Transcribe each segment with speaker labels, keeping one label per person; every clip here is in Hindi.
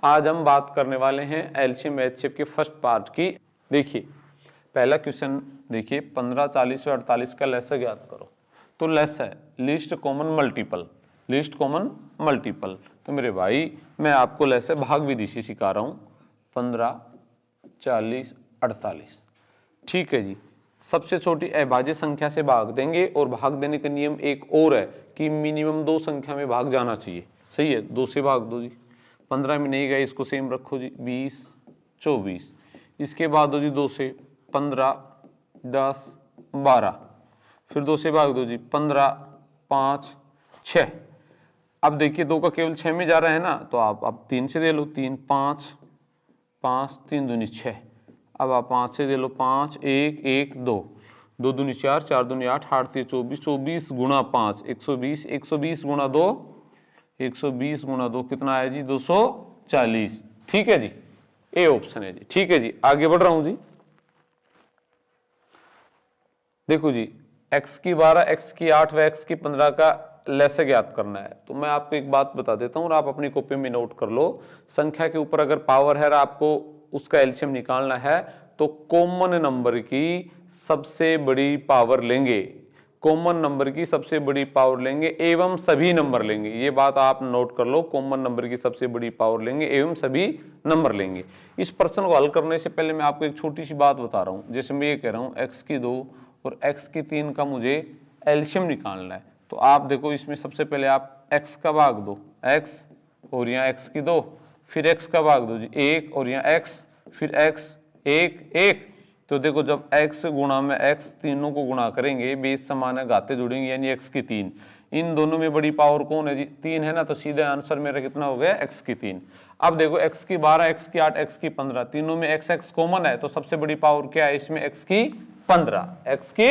Speaker 1: आज हम बात करने वाले हैं एलसीएम एचसीएफ के फर्स्ट पार्ट की। देखिए पहला क्वेश्चन देखिए 15, 40 और 48 का लेस ज्ञात करो। तो लेस है least common multiple, least common multiple. तो मेरे भाई मैं आपको लेस भाग विधि से सिखा रहा हूँ। 15, 40, 48। ठीक है जी। सबसे छोटी अभाज्य संख्या से भाग देंगे और भाग देने का नियम एक और है कि मिनिमम 2 संख्या में भाग जाना चाहिए। सही है, 2 से भाग दो जी। 15 में नहीं गए, इसको सेम रखो जी। 20, 24। इसके बाद दो जी 2 से 15, 10, 12। फिर 2 से भाग दो जी 15, 5, 6। अब देखिए 2 का केवल 6 में जा रहा है ना, तो आप अब 3 से दे लो। 3, 5, 5, 3 दूनी 6। अब आप 5 से दे लो। 5, 1, 1, 2, 2 दूनी 4, 4 दूनी 8, 8 3 24, 24 गुणा 5 120, 120 गुणा 2, 120 गुणा 2 कितना आया जी? 240। ठीक है जी, ए ऑप्शन है जी। ठीक है जी, आगे बढ़ रहा हूं जी। देखो जी x की 12, x की 8 व x की 15 का लेस ज्ञात करना है। तो मैं आपको एक बात बता देता हूं और आप अपनी कॉपी में नोट कर लो। संख्या के ऊपर अगर पावर है और आपको उसका एलसीएम निकालना है तो कॉमन नंबर की सबसे बड़ी पावर लेंगे। कॉमन नंबर की सबसे बड़ी पावर लेंगे एवं सभी नंबर लेंगे। ये बात आप नोट कर लो, कॉमन नंबर की सबसे बड़ी पावर लेंगे एवं सभी नंबर लेंगे। इस प्रश्न को हल करने से पहले मैं आपको एक छोटी सी बात बता रहा हूं। जैसे मैं ये कह रहा हूं x की 2 और x की 3 का मुझे एलसीएम निकालना है। तो आप देखो इसमें सबसे पहले आप x का भाग दो, x और यहाँ x की 2, फिर x का भाग दो जी 1 और यहाँ x, फिर x 1 1। तो देखो जब x गुणा में x तीनों को गुणा करेंगे, बेस समान है, घाते जुड़ेंगे, यानी x की 3। इन दोनों में बड़ी पावर कौन है जी? 3 है ना, तो सीधे आंसर मेरा कितना हो गया? x की 3। अब देखो x की 12, x की 8, x की 15, तीनों में x x कॉमन है, तो सबसे बड़ी पावर क्या है इसमें? x की 15, x की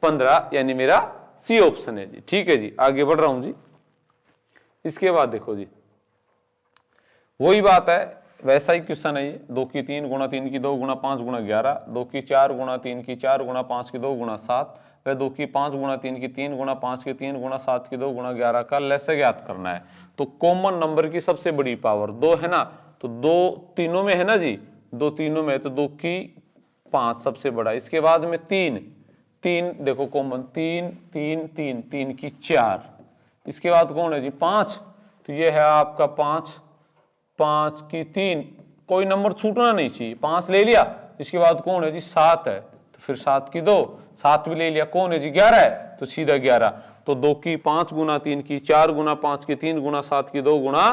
Speaker 1: 15 यानी मेरा सी ऑप्शन है जी। ठीक है जी, आगे बढ़ रहा हूं जी। इसके बाद देखो जी वही बात है, वैसा ही क्वेश्चन है ये। 2 की 3 गुणा 3 की 2 गुणा 5 गुणा 11, 2 की 4 गुणा 3 की 4 गुणा 5 की 2 गुणा 7, वह 2 की 5 गुणा 3 की 3 गुणा 5 की 3 गुणा 7 की 2 गुणा 11 का लेस ज्ञात करना है। तो कॉमन नंबर की सबसे बड़ी पावर 2 है ना, तो 2 तीनों में है ना जी, 2 तीनों में, तो 2 की 5 सबसे बड़ा। इसके बाद में 3 देखो कॉमन 3 3 3 3 की 4। इसके बाद कौन है जी? 5, तो ये है आपका 5 5 की 3, कोई नंबर छूटना नहीं चाहिए, 5 ले लिया। इसके बाद कौन है जी? 7 है, तो फिर 7 की 2, 7 भी ले लिया। कौन है जी? 11 है, तो सीधा 11। तो 2 की 5 गुना 3 की 4 गुना 5 की 3 गुना 7 की 2 गुणा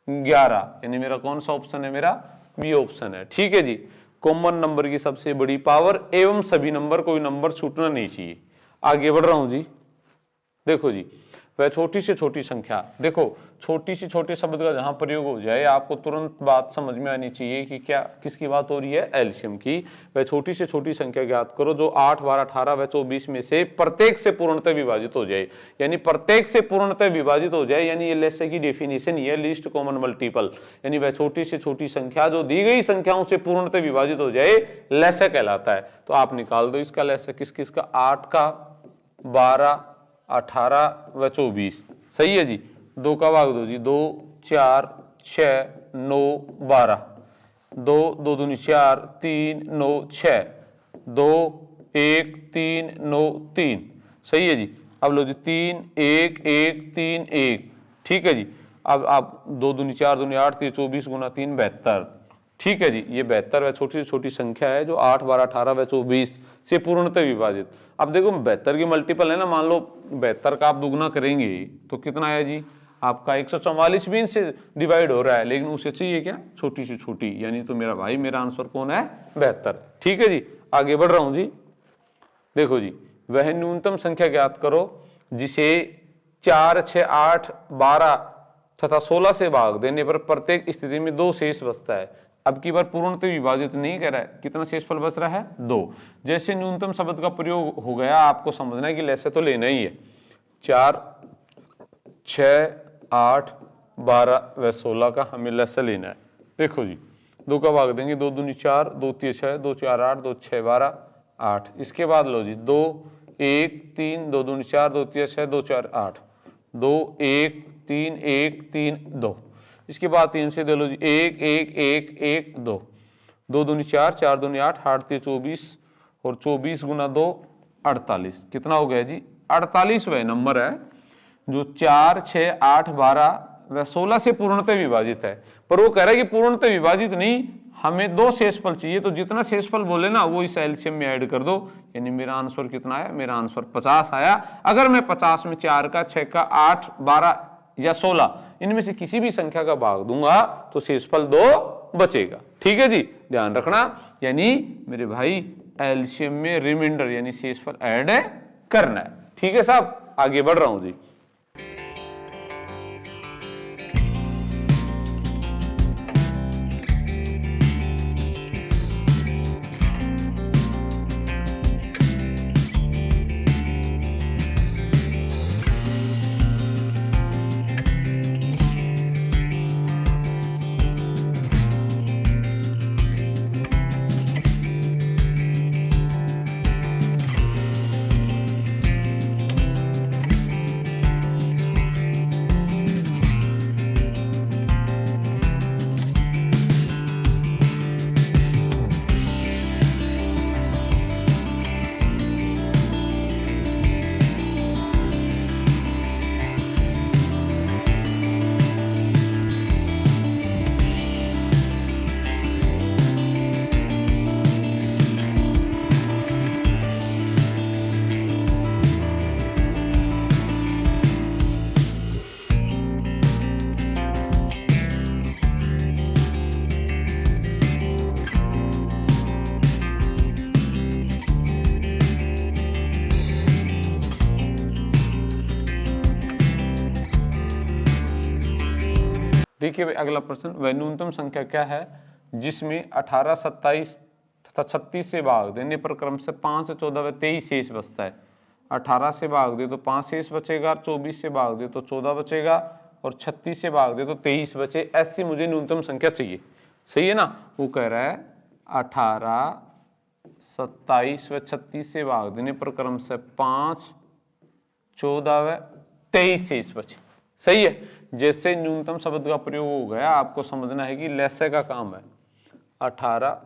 Speaker 1: 11, यानी मेरा कौन सा ऑप्शन है? मेरा बी ऑप्शन है। ठीक है जी, कॉमन नंबर की सबसे बड़ी पावर एवं सभी नंबर, कोई नंबर छूटना नहीं चाहिए। आगे बढ़ रहा हूं जी। देखो जी वह छोटी से छोटी संख्या, देखो छोटी से छोटे शब्द का जहां प्रयोग हो जाए आपको तुरंत बात समझ में आनी चाहिए कि क्या किसकी बात हो रही है? एलसीएम की। वह छोटी से छोटी संख्या ज्ञात करो जो 8, 12, 18 व 24 में से प्रत्येक से पूर्णतः विभाजित हो जाए। यानी प्रत्येक से पूर्णतः विभाजित हो जाए, यानी ये लेस की डेफिनेशन ये लीस्ट कॉमन मल्टीपल। यानी वह छोटी से छोटी संख्या जो दी गई संख्याओं से पूर्णतः विभाजित हो जाए, लेस कहलाता है। तो आप निकाल दो इसका लेस। किस किस का? 8 का, 12, 18 व 24। सही है जी। 2 का भाग दो जी 2, 4, 6, 9, 12, 2 2 दूनी 4, 3 9 6, 2 1 3 9 3। सही है जी। अब लो जी 3 1 1 3 1। ठीक है जी। अब आप 2 दूनी 4 दूनी 8 3 24 गुना 3 72। ठीक है जी, ये 72 वह छोटी से छोटी संख्या है जो 8, 12, 18 व 24 से पूर्णतः विभाजित। अब देखो 72 की मल्टीपल है ना, मान लो 72 का आप दुगना करेंगे तो कितना है जी? आपका 144 भी इनसे डिवाइड हो रहा है, लेकिन उसे चाहिए क्या? छोटी से छोटी, यानी तो मेरा भाई मेरा आंसर कौन है? 72। ठीक है जी, आगे बढ़ रहा हूं जी। देखो जी वह न्यूनतम संख्या ज्ञात करो जिसे 4, 6, 8, 12 तथा 16 से भाग देने पर प्रत्येक स्थिति में 2 शेष बचता है। अब की बार पूर्णतः विभाजित नहीं कर रहा है, कितना शेषफल बच रहा है? 2। जैसे न्यूनतम शब्द का प्रयोग हो गया, आपको समझना है कि लेसे तो लेना ही है। 4, 6, 8, 12 व 16 का हमें लेसे लेना है। देखो जी 2 का भाग देंगे, 2 दूनी 4, 2 3 6, 2 4 8, 2 6 12 8। इसके बाद लो जी 2 1 3, 2 दूनी 4, 2 3 6, 2 4 8, 2 1 3 1 3 2। इसके बाद 3 से दे लो जी 1 1 1 1 2, 2 दूनी 4, 4 दूनी 8, 8 3 24 और 24 गुना 2 48। कितना हो गया जी 48वां नंबर है जो 4 6 8 12 व 16 से पूर्णतः विभाजित है। पर वो कह रहा है कि पूर्णतः विभाजित नहीं, हमें 2 शेषफल चाहिए, तो जितना शेषफल बोले ना वो इस एलसीएम में ऐड कर दो। यानी मेरा आंसर कितना आया, मेरा आंसर 50 आया। अगर मैं 50 में 4 का 6 का 8 12 या 16 इनमें से किसी भी संख्या का भाग दूंगा तो शेषफल 2 बचेगा। ठीक है जी, ध्यान रखना। यानी मेरे भाई एलसीएम में रिमाइंडर यानी शेषफल ऐड करना है। ठीक है साहब, आगे बढ़ रहा हूं जी। देखिए भाई अगला प्रश्न, वह न्यूनतम संख्या क्या है जिसमें 18 27 तथा 36 से भाग देने पर क्रम से 5 14 व 23 शेष बचता है। 18 से भाग दे तो 5 शेष बचेगा, 24 से भाग दे तो 14 बचेगा और 36 से भाग दे तो 23 बचे। ऐसी मुझे न्यूनतम संख्या चाहिए। सही है ना। वो कह रहा है 18 27 व 36 से भाग देने पर क्रम से 5 14 व 23 शेष बचे। सही है। जैसे न्यूनतम शब्द का प्रयोग हो गया, आपको समझना है कि लैसे का काम है। 18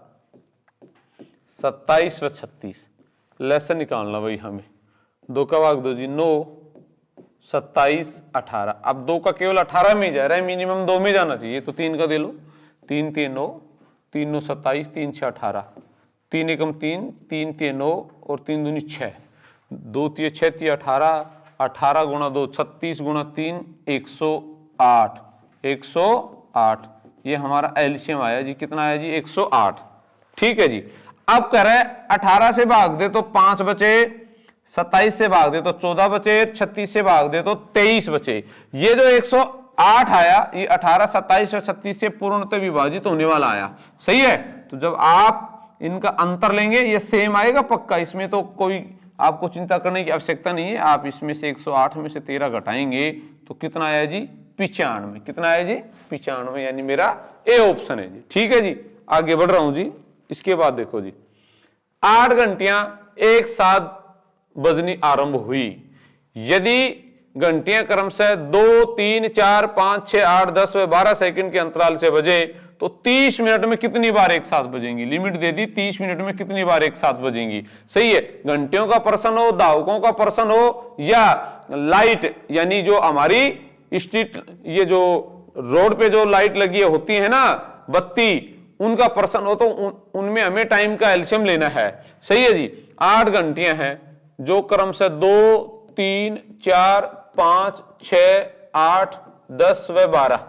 Speaker 1: 27 व 36 लैसे निकालना भाई हमें। 2 का भाग दो जी 9 27 18। अब 2 का केवल 18 में ही जा रहा है, मिनिमम 2 में जाना चाहिए, तो 3 का दे लो। 3 3 9, 3 9 27, 3 6 18, 3 एकम 3, 3 3 9 और 3 दूनी 6, 2 3 6 3 18, 18 गुणा 2 36 गुणा 3 108, 108। ये हमारा एलसीएम आया जी। कितना आया जी 108। ठीक है जी। अब कह रहे हैं 18 से भाग दे तो 5 बचे, 27 से भाग दे तो 14 बचे, 36 से भाग दे तो 23 बचे। ये जो 108 आया ये 18 27 और 36 से पूर्णतः विभाजित होने वाला आया। सही है। तो जब आप इनका अंतर लेंगे ये सेम आएगा पक्का, इसमें तो कोई आपको चिंता करने की आवश्यकता नहीं है। आप इसमें से 108 में से 13 घटाएंगे तो कितना आया जी 95। कितना आया जी 95, यानी मेरा ए ऑप्शन है जी। ठीक है जी, आगे बढ़ रहा हूं जी। इसके बाद देखो जी 8 घंटियां एक साथ बजनी आरंभ हुई। यदि घंटियां क्रम से 2 3 4 5 6 8 10 व 12 सेकंड के अंतराल से बजे तो 30 मिनट में कितनी बार एक साथ बजेंगी। लिमिट दे दी 30 मिनट में कितनी बार एक साथ बजेंगी। सही है। घंटियों का प्रश्न हो, दावकों का प्रश्न हो या लाइट यानी जो हमारी स्ट्रीट ये जो रोड पे जो लाइट लगी होती है ना बत्ती, उनका प्रश्न हो तो उनमें हमें टाइम का एलसीएम लेना है। सही है जी। 8 घंटियां हैं जो क्रम से 2 3 4 5 6 8 10 व 12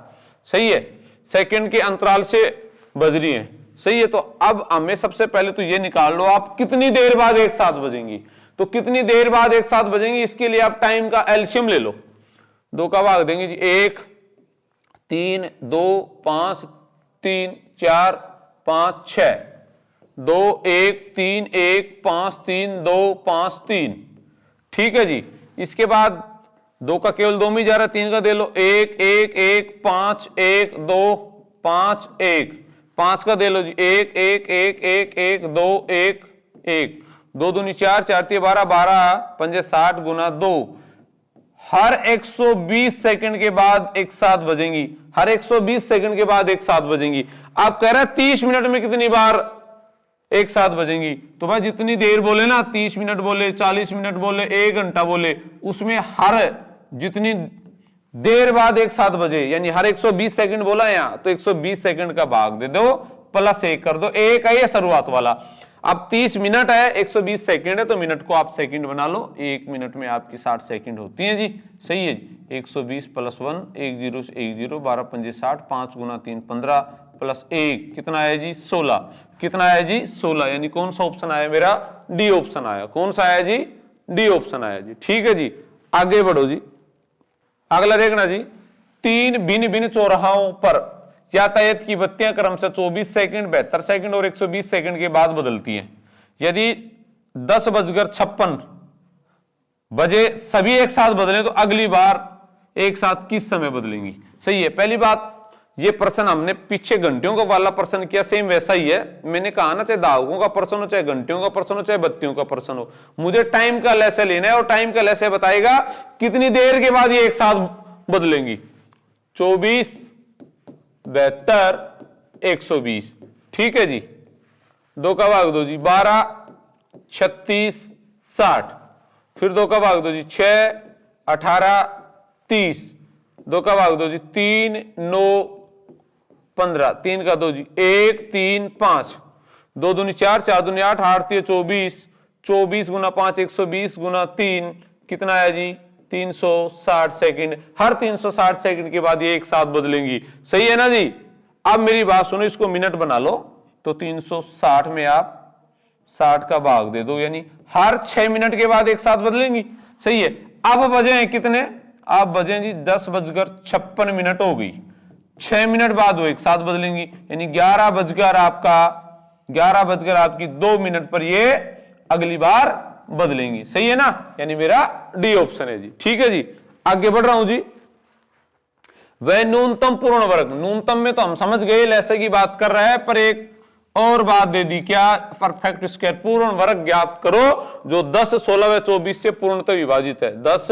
Speaker 1: सही है सेकंड के अंतराल से बज रही है। सही है। तो अब हमें सबसे पहले तो ये निकाल लो आप कितनी देर बाद एक साथ बजेंगी। तो कितनी देर बाद एक साथ बजेंगी इसके लिए आप टाइम का एलसीएम ले लो। 2 का भाग देंगे जी 1 3 2 5 3 4 5 6, 2 1 3 1 5 3 2 5 3। ठीक है जी। इसके बाद 2 का केवल 2 में जा रहा है, 3 का दे लो 1 1 1 5 1 2 5 1, 5 का दे लो जी 1 1 1 1 1 2 1 1, 2 दूनी 4 4 3 12 12 5 60 गुना 2 हर 120 सेकंड के बाद एक साथ बजेंगी, हर 120 सेकंड के बाद एक साथ बजेंगी। आप कह रहे हैं 30 मिनट में कितनी बार एक साथ बजेंगी? तो भाई जितनी देर बोले ना, 30 मिनट बोले, 40 मिनट बोले, 1 घंटा बोले, उसमें हर जितनी देर बाद एक साथ बजे, यानी हर 120 सेकंड बोला है यहां, तो 120 सेकंड का भाग दे दो, +1 कर दो। एक है ये शुरुआत वाला। अब 30 मिनट है, 120 सेकंड है, तो मिनट को आप सेकंड बना लो। 1 मिनट में आपकी 60 सेकंड होती है जी। सही है जी। 120 + 1, 1 0 से 1 0, 12 5 60, 5 × 3 15 +1 कितना है जी? 16। कितना है जी? 16। यानी कौन सा ऑप्शन आया मेरा? डी ऑप्शन आया। कौन सा आया जी? डी ऑप्शन आया जी। ठीक है जी, आगे बढ़ो जी। अगला देखना जी, 3 भिन्न भिन्न चौराहों पर यातायात की बत्तियां क्रमशः 24 सेकंड, 72 सेकंड और 120 सेकंड के बाद बदलती हैं। यदि 10:56 बजे सभी एक साथ बदलें तो अगली बार एक साथ किस समय बदलेंगी? सही है। पहली बात, ये प्रश्न हमने पीछे घंटियों का वाला प्रश्न किया, सेम वैसा ही है। मैंने कहा ना, चाहे धावकों का प्रश्न हो, चाहे घंटियों का प्रश्न हो, चाहे बत्तियों का प्रश्न हो, मुझे टाइम का लैसे लेना है और टाइम का लैसे बताएगा कितनी देर के बाद ये एक साथ बदलेंगी। 24, 72, 120। ठीक है जी। 2 का भाग दो जी, 12, 36, 60। फिर 2 का भाग दो जी, 6, 18, 30। 2 का भाग दो जी, 3, 9, 15। 3 का दो जी, 1, 3, 5। 2 दूनी 4, 4 दूनी 8, 8 3 24। 24 × 5 120 × 3 कितना है जी? 360 सेकंड। हर 360 सेकंड के बाद ये एक साथ बदलेंगी। सही है ना जी। अब मेरी बात सुनो, इसको मिनट बना लो, तो 360 में आप 60 का भाग दे दो, यानी हर 6 मिनट के बाद एक साथ बदलेंगी। सही है। अब बजे कितने? अब बजे जी 10:56 हो गई। 6 मिनट बाद वो एक साथ बदलेंगी, यानी 11 बजकर आपकी 2 मिनट पर ये अगली बार बदलेंगी। सही है ना। यानी मेरा डी ऑप्शन है जी। ठीक है जी, आगे बढ़ रहा हूं जी। वह न्यूनतम पूर्ण वर्ग, न्यूनतम में तो हम समझ गए, लैसे की बात कर रहा है, पर एक और बात दे दी, क्या? Perfect square. पूर्ण वर्ग ज्ञात करो जो 10, 16 व 24 से पूर्णतः विभाजित है। 10,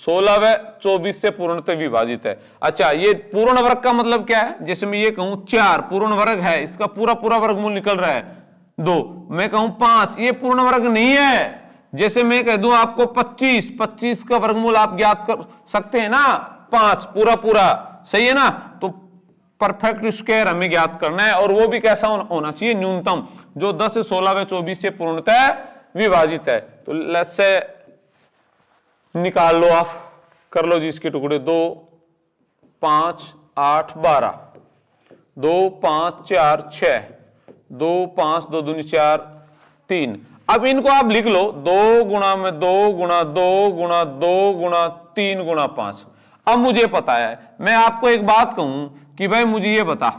Speaker 1: 16 व 24 से पूर्णतः विभाजित है। अच्छा, ये पूर्ण वर्ग का मतलब क्या है? जैसे मैं ये कहूं 4 पूर्ण वर्ग है, इसका पूरा पूरा वर्गमूल निकल रहा है 2। मैं कहूं 5, ये पूर्ण वर्ग नहीं है। जैसे मैं कह दूं आपको 25 का वर्गमूल आप ज्ञात कर सकते हैं ना, 5 पूरा पूरा। सही है ना। तो परफेक्ट स्क्वायर हमें ज्ञात करना है, और वो भी कैसा होना चाहिए? न्यूनतम, जो 10, 16 व 24 से पूर्णतः विभाजित है। तो लेट्स से निकाल लो, आप कर लो जी इसके टुकड़े। 2, 5, 8, 12। 2, 5, 4, 6। 2, 5, 2 दूनी 4, 3। अब इनको आप लिख लो, 2 गुणा में 2 गुणा 2 गुणा 2 गुणा 3 गुणा 5। अब मुझे पता है, मैं आपको एक बात कहूं कि भाई मुझे ये बता,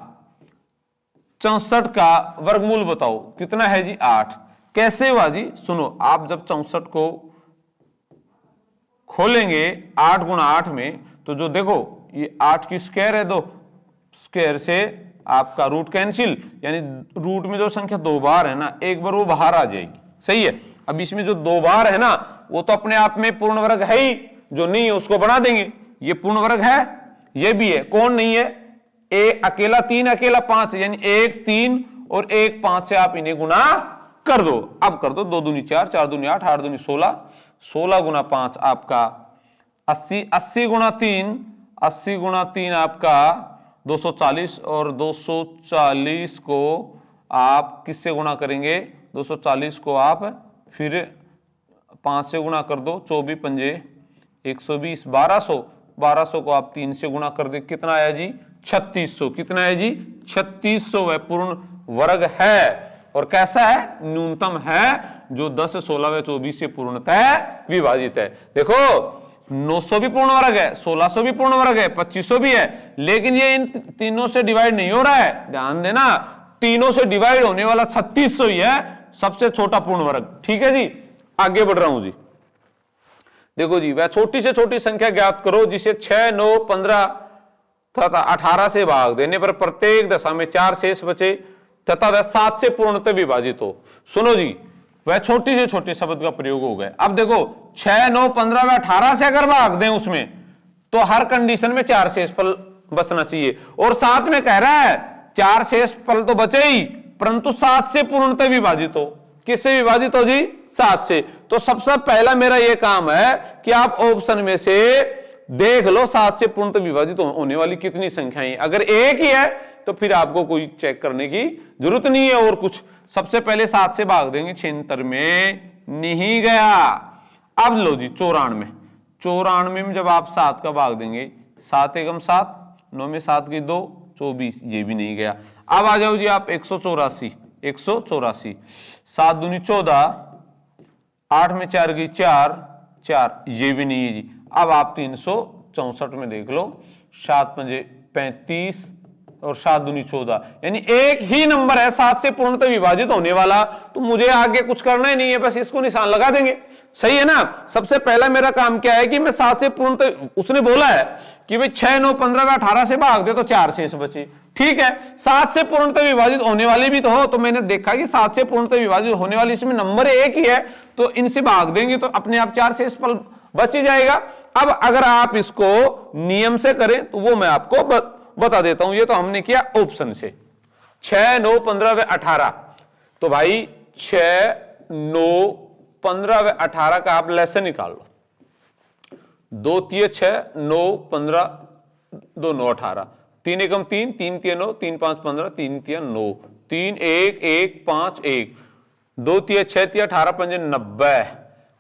Speaker 1: 64 का वर्गमूल बताओ कितना है जी? 8। कैसे हुआ जी? सुनो, आप जब 64 को खोलेंगे 8 × 8 में, तो जो देखो ये 8 की स्क्वायर है, 2 स्क्वायर से आपका रूट कैंसिल, यानी रूट में जो संख्या 2 बार है ना, एक बार वो बाहर आ जाएगी। सही है। अब इसमें जो 2 बार है ना, वो तो अपने आप में पूर्ण वर्ग है ही, जो नहीं है उसको बढ़ा देंगे। ये पूर्ण वर्ग है, ये भी है। कौन नहीं है? अकेला 3 अकेला 5, यानी 1 3 और 1 5 से आप इन्हें गुना कर दो। अब कर दो, 2 दूनी 4, 4 दूनी 8, 8 दूनी 16। 16 × 5 आपका 80, 80 × 3, 80 × 3 आपका 240, और 240 को आप किससे गुणा करेंगे? 240 को आप फिर 5 से गुणा कर दो, 24 पंजे 120, 1200 को आप 3 से गुणा कर दे, कितना आया जी? 3600। कितना है जी? 3600 वह पूर्ण वर्ग है, और कैसा है? न्यूनतम है, जो 10, 16 व 24 से पूर्णतः विभाजित है। देखो 900 भी पूर्ण वर्ग है, 1600 भी पूर्ण वर्ग है, 2500 भी है, लेकिन ये इन तीनों से डिवाइड नहीं हो रहा है। ध्यान देना, तीनों से डिवाइड होने वाला 3600 ही है, सबसे छोटा पूर्ण वर्ग। ठीक है जी, आगे बढ़ रहा हूं जी। देखो जी, वह छोटी से छोटी संख्या ज्ञात करो जिसे 6, 9, 15 तथा 18 से भाग देने पर प्रत्येक दशा में 4 शेष बचे तथा वह 7 से पूर्णतः विभाजित हो। सुनो जी, वह छोटी से छोटे शब्द का प्रयोग हो गया। अब देखो 6, 9, 15 व 18 से अगर भाग दें उसमें तो हर कंडीशन में 4 शेषफल बचना चाहिए। और साथ में कह रहा है 4 शेषफल तो बचे ही, परंतु 7 से पूर्णतः विभाजित हो। किससे विभाजित हो जी? 7 से। तो सबसे पहला मेरा यह काम है कि आप ऑप्शन में से देख लो 7 से पूर्णतः विभाजित होने वाली कितनी संख्याएं। अगर एक ही है तो फिर आपको कोई चेक करने की जरूरत नहीं है और कुछ। सबसे पहले 7 से भाग देंगे, 76 में नहीं गया। अब लो जी 94, 94 में जब आप 7 का भाग देंगे, 7 एकम 7, 9 में 7 की 2, 24, ये भी नहीं गया। अब आ जाओ जी आप 184, 184, 7 दूनी 14, 8 में 4 की 4, 4, ये भी नहीं है जी। अब आप 364 में देख लो, 7 पंजे 35 और 7 दूनी 14, यानी एक ही नंबर है 7 से पूर्णतः विभाजित होने वाला। तो मुझे आगे कुछ करना ही नहीं है, बस इसको निशान लगा देंगे। सही है ना। सबसे पहला मेरा काम क्या है कि मैं 7 से पूर्णतः, उसने बोला है कि भाई 6, 9, 15 व 18 से भाग दे तो 4 शेष बचे। ठीक है, 7 से पूर्णतः विभाजित होने वाले भी तो हो। तो मैंने देखा कि 7 से पूर्णतः विभाजित होने वाली इसमें नंबर एक ही है, तो इनसे भाग देंगे तो अपने आप 4 शेषफल बच ही जाएगा। अब अगर आप इसको नियम से करें तो वो मैं आपको बता देता हूं। ये तो हमने किया ऑप्शन से, 6, 9, 15 व 18। तो भाई 6, 9, 15 व 18 का आप लेसन निकाल लो। 2 तिये 6, 9, 15, 2 9 18, 3 एकम 3, 3 तिये 9, 3 5 15, 3 तिया 9, 3 1 1 5 1, 2 तिये 6 तिया 18 पंजे 90।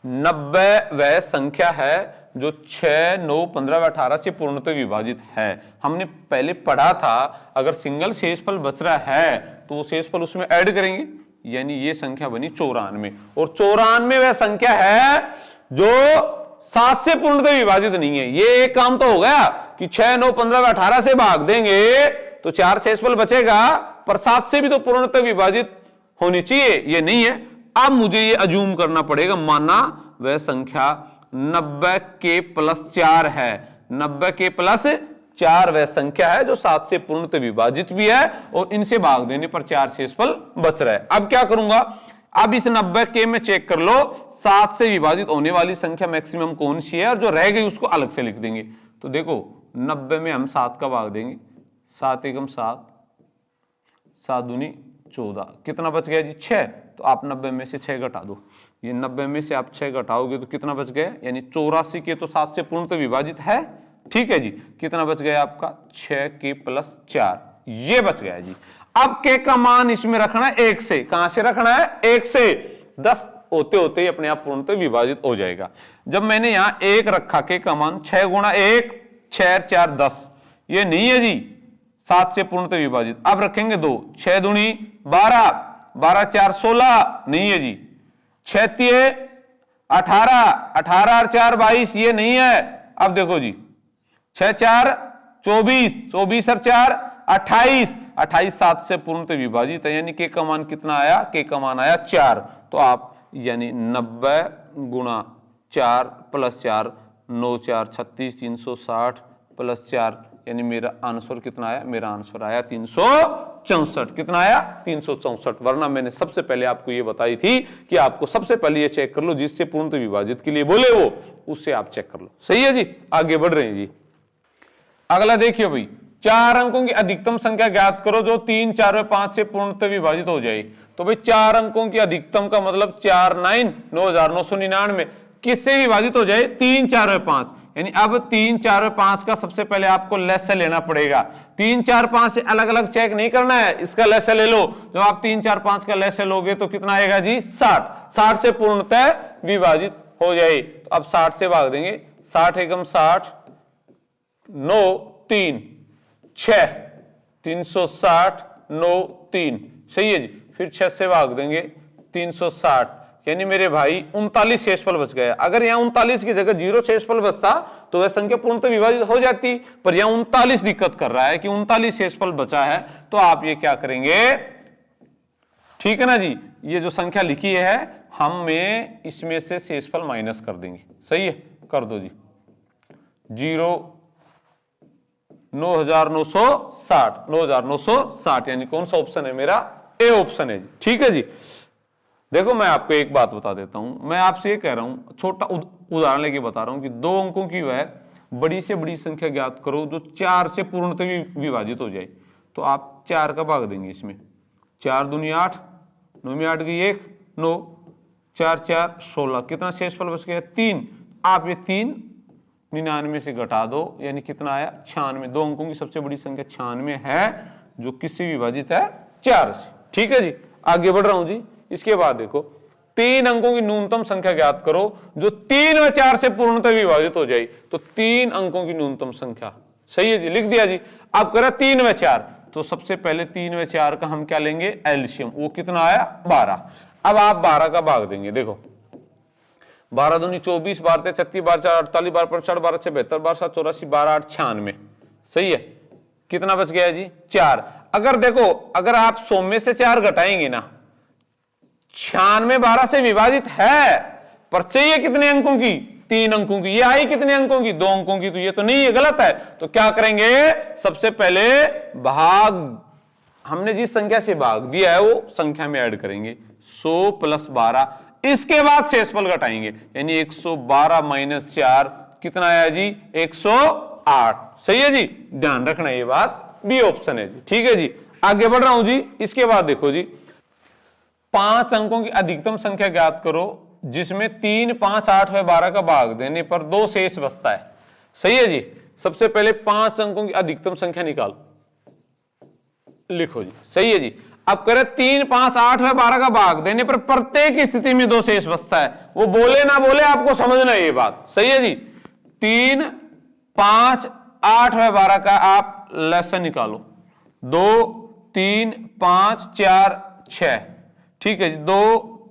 Speaker 1: 90 वह संख्या है जो 6, 9, 15 व 18 से पूर्णतः विभाजित है। हमने पहले पढ़ा था अगर सिंगल शेषफल बच रहा है तो वो शेषफल उसमें ऐड करेंगे, यानी ये संख्या बनी 94। और 94 वह संख्या है जो 7 से पूर्णतः विभाजित नहीं है। ये एक काम तो हो गया कि 6, 9, 15 व 18 से भाग देंगे तो 4 शेषफल बचेगा, पर 7 से भी तो पूर्णतः विभाजित होनी चाहिए, ये नहीं है। अब मुझे ये अज्यूम करना पड़ेगा, माना वह संख्या 90 के प्लस 4 है। 90 के प्लस 4 वह संख्या है जो 7 से पूर्णतः विभाजित भी है और इनसे भाग देने पर 4 शेषफल बच रहा है। अब क्या करूंगा, अब इस 90 के में चेक कर लो 7 से विभाजित होने वाली संख्या मैक्सिमम कौन सी है और जो रह गई उसको अलग से लिख देंगे। तो देखो 90 में हम 7 का भाग देंगे, 7 एकम 7, 7 दूनी 14, कितना बच गया जी 6। तो आप 90 में से 6 घटा दो, ये 90 में से आप 6 घटाओगे तो कितना बच गया, यानी 84 के तो 7 से पूर्णतः विभाजित है। ठीक है जी, कितना बच गया आपका 6 के प्लस 4, ये बच गया जी। अब के का मान इसमें रखना है 1 से, कहां से रखना है 1 से, 10 होते होते ही अपने आप पूर्णतः विभाजित हो जाएगा। जब मैंने यहां 1 रखा, के का मान 6 गुणा 1, 6 4 10, ये नहीं है जी 7 से पूर्णतः विभाजित। अब रखेंगे 2, 6 दूनी 12, 12 4 16, नहीं है जी। 6 तिये 18, 18 और 4 22, ये नहीं है। अब देखो जी 6 4 24, 24 और 4 28, 28 7 से पूर्णतः विभाजित है, यानी के का मान कितना आया, के का मान आया 4। तो आप यानी 90 गुणा 4 प्लस 4, 9 4 36, 360 प्लस 4, यानी मेरा आंसर कितना आया, मेरा आंसर आया 364। कितना आया 364। वरना मैंने सबसे पहले आपको ये बताई थी कि आपको सबसे पहले ये चेक कर लो जिससे पूर्णतः विभाजित के लिए बोले वो, उससे आप चेक कर लो। सही है जी, आगे बढ़ रहे हैं जी। अगला देखिए भाई, 4 अंकों की अधिकतम संख्या ज्ञात करो जो 3, 4 व 5 से पूर्णतः विभाजित हो जाए। तो भाई 4 अंकों की अधिकतम का मतलब 4 9 9999 किससे विभाजित हो जाए, 3, 4 व 5। यानी अब 3, 4 व 5 का सबसे पहले आपको लेस्य लेना पड़ेगा। 3, 4, 5 से अलग अलग चेक नहीं करना है, इसका लेस्य ले लो। जब आप 3, 4, 5 का लेस्य लोगे तो कितना आएगा जी 60। 60 से पूर्णतः विभाजित हो जाए। तो अब 60 से भाग देंगे, 60 एकम 60, 9 3 6, 360, 9 3, सही है जी। फिर 6 से भाग देंगे 360, यानी मेरे भाई 39 शेषफल बच गया। अगर यहाँ 39 की जगह 0 शेषफल बचता तो वह संख्या पूर्णतः विभाजित हो जाती, पर यहाँ 39 दिक्कत कर रहा है कि 39 शेषफल बचा है। तो आप ये क्या करेंगे, ठीक है ना जी, ये जो संख्या लिखी है हमें इसमें से शेषफल माइनस कर देंगे। सही है, कर दो जी। 0 9960, 9960, यानी कौन सा ऑप्शन है मेरा, ए ऑप्शन है जी। ठीक है जी, देखो मैं आपको एक बात बता देता हूं, मैं आपसे ये कह रहा हूं, छोटा उदाहरण लेके बता रहा हूं कि 2 अंकों की वह बड़ी से बड़ी संख्या ज्ञात करो जो 4 से पूर्णतः विभाजित हो जाए। तो आप 4 का भाग देंगे इसमें, 4 दूनी 8, 9 में 8 गई 1, 9, 4 4 16, कितना शेषफल बच गया 3। आप ये 3 99 से घटा दो, यानी कितना आया 96। 2 अंकों की सबसे बड़ी संख्या 96 है, जो किससे विभाजित है 4 से। ठीक है जी, आगे बढ़ रहा हूं जी। इसके बाद देखो 3 अंकों की न्यूनतम संख्या ज्ञात करो जो 3 व 4 से पूर्णतः विभाजित हो जाए। तो 3 अंकों की न्यूनतम संख्या, सही है जी, लिख दिया जी। अब करा 3 व 4, तो सबसे पहले 3 व 4 का हम क्या लेंगे एलसीएम, वो कितना आया 12। अब आप 12 का भाग देंगे, देखो 12 दूनी 24, 12 36, 12 4 48, 12 5 60, 12 6 72, 12 7 84, 12 8 96। सही है, कितना बच गया जी 4। अगर देखो अगर आप 100 में से 4 घटाएंगे ना, 96 12 से विभाजित है, पर चाहिए कितने अंकों की 3 अंकों की। ये आई कितने अंकों की 2 अंकों की, तो ये तो नहीं है, गलत है। तो क्या करेंगे, सबसे पहले भाग, हमने जिस संख्या से भाग दिया है वो संख्या में ऐड करेंगे 100 प्लस 12, इसके बाद शेषफल घटाएंगे, यानी 112 माइनस 4 कितना आया जी 108। सही है जी, ध्यान रखना ये बात, बी ऑप्शन है जी। ठीक है जी, आगे बढ़ रहा हूं जी। इसके बाद देखो जी 5 अंकों की अधिकतम संख्या ज्ञात करो जिसमें 3, 5, 8 व 12 का भाग देने पर 2 शेष बचता है। सही है जी, सबसे पहले 5 अंकों की अधिकतम संख्या निकालो, लिखो जी। सही है जी, अब करें 3, 5, 8 व 12 का भाग देने पर प्रत्येक स्थिति में 2 शेष बचता है। वो बोले ना बोले आपको समझना है ये बात। सही है जी, 3, 5, 8 व 12 का आप लेसन निकालो, 2, 3, 5, 4, 6। ठीक है जी, 2,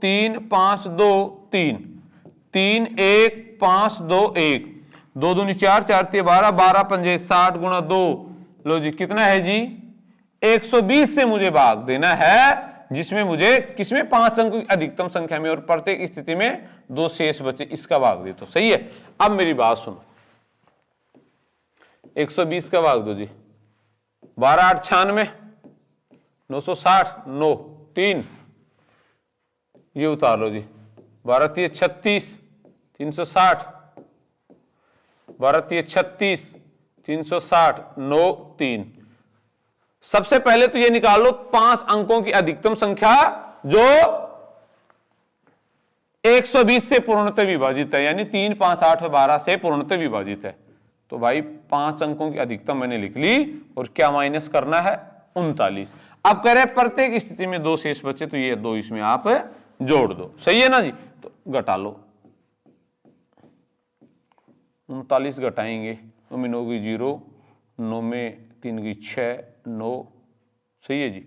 Speaker 1: 3, 5, 2, 3, 3, 1, 5, 2, 1, 2 दूनी 4, 4 3 12, 12 पंजे 60 गुणा 2। लो जी, कितना है जी 120 से मुझे भाग देना है, जिसमें मुझे किसमें 5 अंकों की अधिकतम संख्या में और प्रत्येक स्थिति में 2 शेष बचे, इसका भाग दे। तो सही है, अब मेरी बात सुनो, 120 का भाग दो जी, 12 8 96, 960, 9 3, ये उतार लो जी, 12 3 36, 360, 12 3 36, 360, 9 3। सबसे पहले तो ये निकाल लो 5 अंकों की अधिकतम संख्या जो 120 से पूर्णतः विभाजित है, यानी 3, 5, 8 और 12 से पूर्णतः विभाजित है। तो भाई 5 अंकों की अधिकतम मैंने लिख ली, और क्या माइनस करना है 39। अब कह रहे प्रत्येक स्थिति में 2 शेष बचे, तो ये 2 इसमें आप जोड़ दो। सही है ना जी, तो घटा लो, 39 घटाएंगे तो में 9 की 0, 9 में 3 की 6, 9। सही है जी,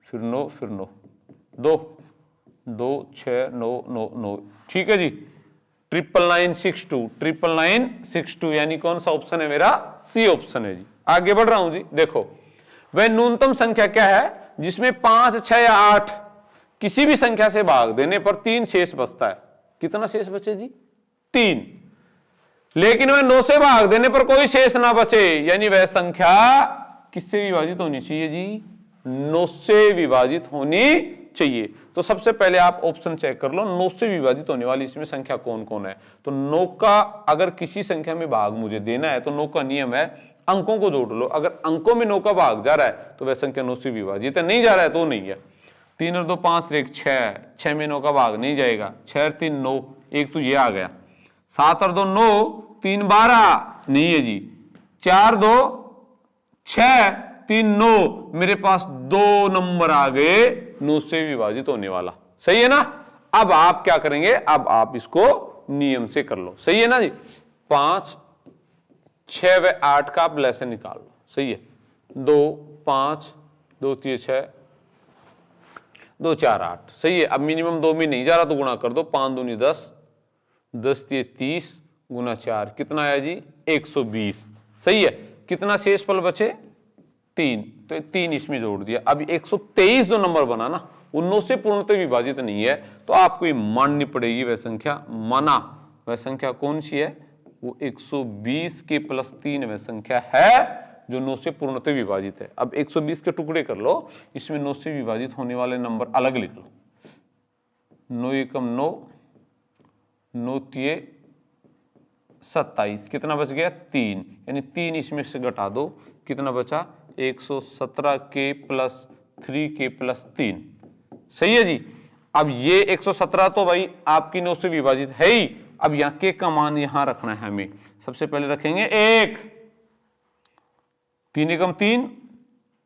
Speaker 1: फिर 9, फिर 9, 2 2 6 9 9 9। ठीक है जी, 99962, 99962, यानी कौन सा ऑप्शन है मेरा, सी ऑप्शन है जी। आगे बढ़ रहा हूं जी, देखो वह न्यूनतम संख्या क्या है जिसमें 5, 6 या 8 किसी भी संख्या से भाग देने पर 3 शेष बचता है। कितना शेष बचे जी 3, लेकिन वह 9 से भाग देने पर कोई शेष ना बचे, यानी वह संख्या किससे विभाजित होनी चाहिए जी 9 से विभाजित होनी चाहिए। तो सबसे पहले आप ऑप्शन चेक कर लो, 9 से विभाजित होने वाली इसमें संख्या कौन कौन है। तो 9 का अगर किसी संख्या में भाग मुझे देना है तो 9 का नियम है अंकों को जोड़ लो, अगर अंकों में 9 का भाग जा रहा है तो वह संख्या 9 से विभाजित है, नहीं जा रहा है तो नहीं है। 3 और 2 5 1 6, 6 में 9 का भाग नहीं जाएगा, 6 और 3 9, एक तो ये आ गया। 7 और 2 9, 3 12 नहीं है जी, 4 2 6, 3 9, मेरे पास 2 नंबर आ गए 9 से विभाजित होने वाला। सही है ना, अब आप क्या करेंगे, अब आप इसको नियम से कर लो। सही है ना जी, 5 6 व 8 का आप लेसन निकाल लो। सही है, 2 5 2 3 6 2 4 8। सही है, अब मिनिमम 2 में नहीं जा रहा तो गुणा कर दो, 5 दूनी 10, 10 30 गुना 4 कितना आया जी 120। सही है, कितना शेषफल बचे 3, तो 3 इसमें जोड़ दिया। अब 123 जो नंबर बना ना वो 9 से पूर्णतः विभाजित नहीं है, तो आपको ये माननी पड़ेगी वह संख्या, माना वह संख्या कौन सी है, वो 120 के प्लस 3 वह संख्या है जो 9 से पूर्णतः विभाजित है। अब 120 के टुकड़े कर लो, इसमें 9 से विभाजित होने वाले नंबर अलग लिख लो। 9 एकम 9, 9 तिये 27, कितना बच गया 3, यानी 3 इसमें से घटा दो, कितना बचा 117 के प्लस 3 के प्लस 3। सही है जी। अब ये 117 तो भाई आपकी 9 से विभाजित है ही, अब यहाँ के का मान यहां रखना है हमें। सबसे पहले रखेंगे 1, 3 एकम 3,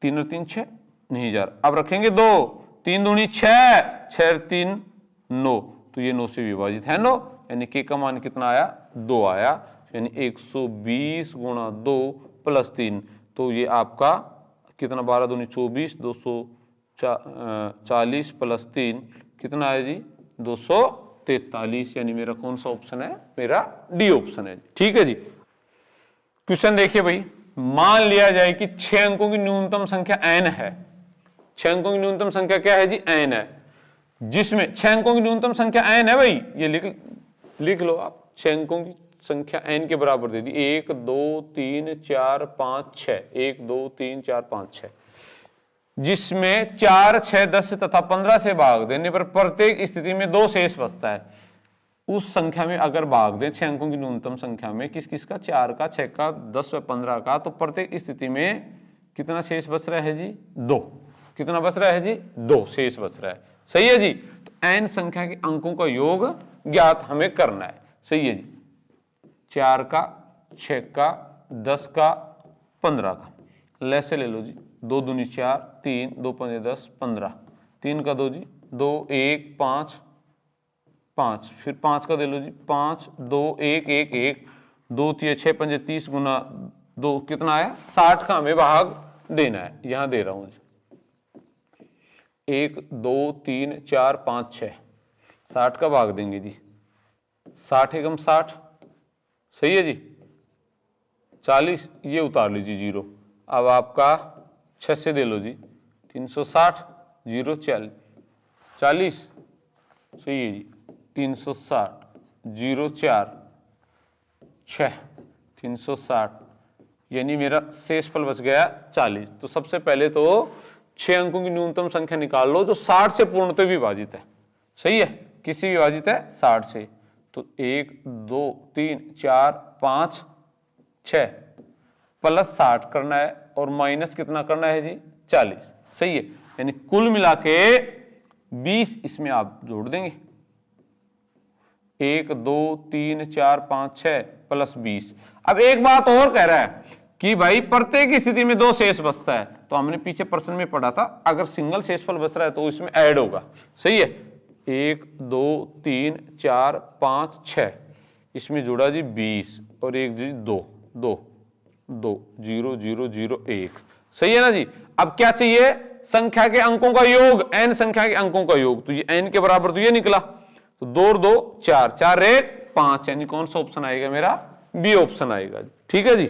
Speaker 1: 3 और 3 6 नहीं जा रहा। अब रखेंगे 2, 3 दूनी 6, 6 और 3 9, तो ये 9 से विभाजित है 9, यानी के का मान कितना आया 2 आया, यानी 120 गुणा 2 प्लस 3, तो ये आपका कितना 12 दूनी 24, 240 प्लस 3 कितना है जी 243, यानी मेरा कौन सा ऑप्शन है, मेरा डी ऑप्शन है। ठीक है जी। क्वेश्चन देखिए भाई, मान लिया जाए कि 6 अंकों की न्यूनतम संख्या n है। 6 अंकों की न्यूनतम संख्या क्या है जी n है, जिसमें 6 अंकों की न्यूनतम संख्या n है भाई, ये लिख लो आप, 6 अंकों की संख्या n के बराबर दे दी, 1 2 3 4 5 6, 1 2 3 4 5 6, जिसमें 4 6 10 तथा 15 से भाग देने पर प्रत्येक स्थिति में 2 शेष बचता है। उस संख्या में अगर भाग दें 6 अंकों की न्यूनतम संख्या में किस किस का, 4 का, 6 का, 10 व 15 का, तो प्रत्येक स्थिति में कितना शेष बच रहा है जी 2, कितना बच रहा है जी 2 शेष बच रहा है। सही है जी। तो n संख्या के अंकों का योग ज्ञात हमें करना है। सही है जी। 4 का, 6 का, 10 का, 15 का, लैसे ले लो जी, 2 दूनी 4, 3 2 5 10 15, 3 का 2 जी 2 1 5 5, फिर 5 का दे लो जी 5 2 1 1 1, 2 3 6 5 30 गुना 2 कितना आया 60 का हमें भाग देना है, यहां दे रहा हूं जी 1 2 3 4 5 6, 60 का भाग देंगे जी, 60 एकम 60, सही है जी। 40 ये उतार लीजिए 0, अब आपका 6 से दे लो जी 360, 0 40, सही है जी 360, 0 4 6, 360, यानी मेरा शेष फल बच गया 40। तो सबसे पहले तो 6 अंकों की न्यूनतम संख्या निकाल लो जो 60 से पूर्णतः विभाजित है। सही है, किसी विभाजित है 60 से, तो 1 2 3 4 5 6 प्लस 60 करना है और माइनस कितना करना है जी 40। सही है, यानी कुल मिला के 20 इसमें आप जोड़ देंगे, 1 2 3 4 5 6 प्लस 20। अब एक बात और कह रहा है कि भाई प्रत्येक स्थिति में 2 शेष बचता है, तो हमने पीछे प्रश्न में पढ़ा था अगर सिंगल शेषफल बच रहा है तो इसमें ऐड होगा। सही है, 1 2 3 4 5 6 इसमें जुड़ा जी 20 और 1 जी 2 2 2 0 0 0 1। सही है ना जी। अब क्या चाहिए, संख्या के अंकों का योग, n संख्या के अंकों का योग, तो ये n के बराबर तो ये निकला, तो 2 और 2 4, 4 1 5, यानी कौन सा ऑप्शन आएगा मेरा, बी ऑप्शन आएगा। ठीक है जी।